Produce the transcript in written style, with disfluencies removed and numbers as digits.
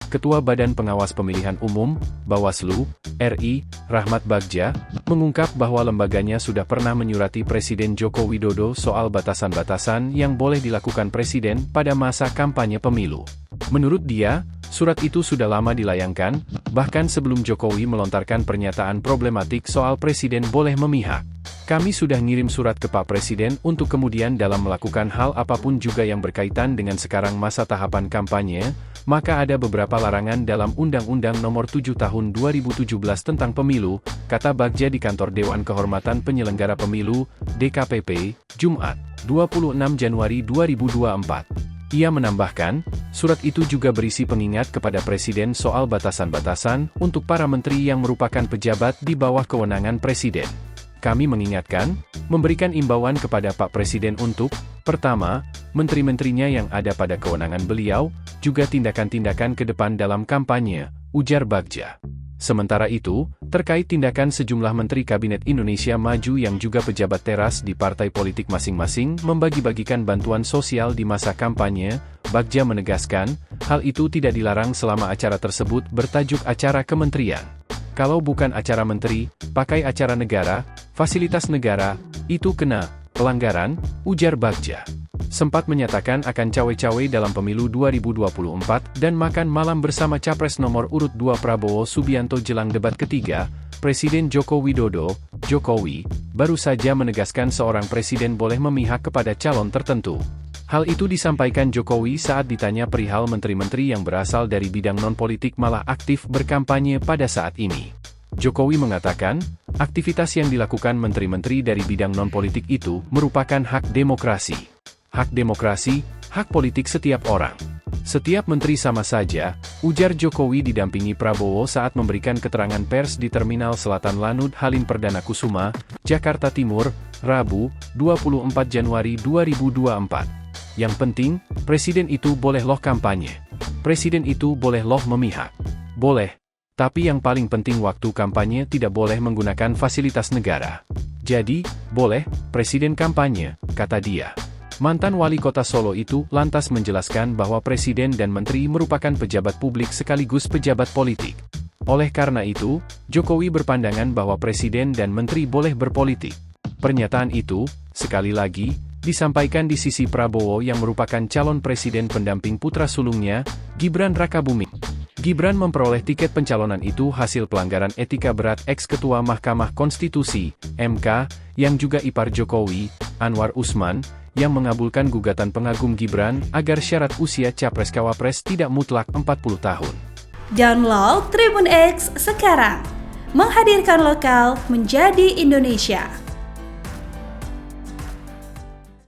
Ketua Badan Pengawas Pemilihan Umum, Bawaslu, RI, Rahmat Bagja, mengungkap bahwa lembaganya sudah pernah menyurati Presiden Joko Widodo soal batasan-batasan yang boleh dilakukan Presiden pada masa kampanye pemilu. Menurut dia, surat itu sudah lama dilayangkan, bahkan sebelum Jokowi melontarkan pernyataan problematik soal Presiden boleh memihak. Kami sudah ngirim surat ke Pak Presiden untuk kemudian dalam melakukan hal apapun juga yang berkaitan dengan sekarang masa tahapan kampanye, maka ada beberapa larangan dalam Undang-Undang Nomor 7 Tahun 2017 tentang Pemilu, kata Bagja di Kantor Dewan Kehormatan Penyelenggara Pemilu, DKPP, Jumat, 26 Januari 2024. Ia menambahkan, surat itu juga berisi pengingat kepada Presiden soal batasan-batasan untuk para menteri yang merupakan pejabat di bawah kewenangan Presiden. Kami mengingatkan, memberikan imbauan kepada Pak Presiden untuk, pertama, menteri-menterinya yang ada pada kewenangan beliau, juga tindakan-tindakan ke depan dalam kampanye, ujar Bagja. Sementara itu, terkait tindakan sejumlah Menteri Kabinet Indonesia Maju yang juga pejabat teras di partai politik masing-masing membagi-bagikan bantuan sosial di masa kampanye, Bagja menegaskan, hal itu tidak dilarang selama acara tersebut bertajuk acara kementerian. Kalau bukan acara menteri, pakai acara negara, fasilitas negara, itu kena pelanggaran, ujar Bagja. Sempat menyatakan akan cawe-cawe dalam pemilu 2024 dan makan malam bersama Capres nomor urut 2 Prabowo Subianto jelang debat ketiga, Presiden Joko Widodo, Jokowi, baru saja menegaskan seorang presiden boleh memihak kepada calon tertentu. Hal itu disampaikan Jokowi saat ditanya perihal menteri-menteri yang berasal dari bidang non-politik malah aktif berkampanye pada saat ini. Jokowi mengatakan, aktivitas yang dilakukan menteri-menteri dari bidang non-politik itu merupakan hak demokrasi. Hak demokrasi, hak politik setiap orang. Setiap menteri sama saja, ujar Jokowi didampingi Prabowo saat memberikan keterangan pers di Terminal Selatan Lanut Halim Perdana Kusuma, Jakarta Timur, Rabu, 24 Januari 2024. Yang penting, presiden itu boleh loh kampanye. Presiden itu boleh loh memihak. Boleh. Tapi yang paling penting waktu kampanye tidak boleh menggunakan fasilitas negara. Jadi, boleh, presiden kampanye, kata dia. Mantan wali kota Solo itu lantas menjelaskan bahwa presiden dan menteri merupakan pejabat publik sekaligus pejabat politik. Oleh karena itu, Jokowi berpandangan bahwa presiden dan menteri boleh berpolitik. Pernyataan itu, sekali lagi, disampaikan di sisi Prabowo yang merupakan calon presiden pendamping putra sulungnya, Gibran Rakabuming. Gibran memperoleh tiket pencalonan itu hasil pelanggaran etika berat ex-ketua Mahkamah Konstitusi, MK, yang juga ipar Jokowi, Anwar Usman, yang mengabulkan gugatan pengagum Gibran agar syarat usia Capres-Cawapres tidak mutlak 40 tahun. Download Tribun X sekarang, menghadirkan lokal menjadi Indonesia.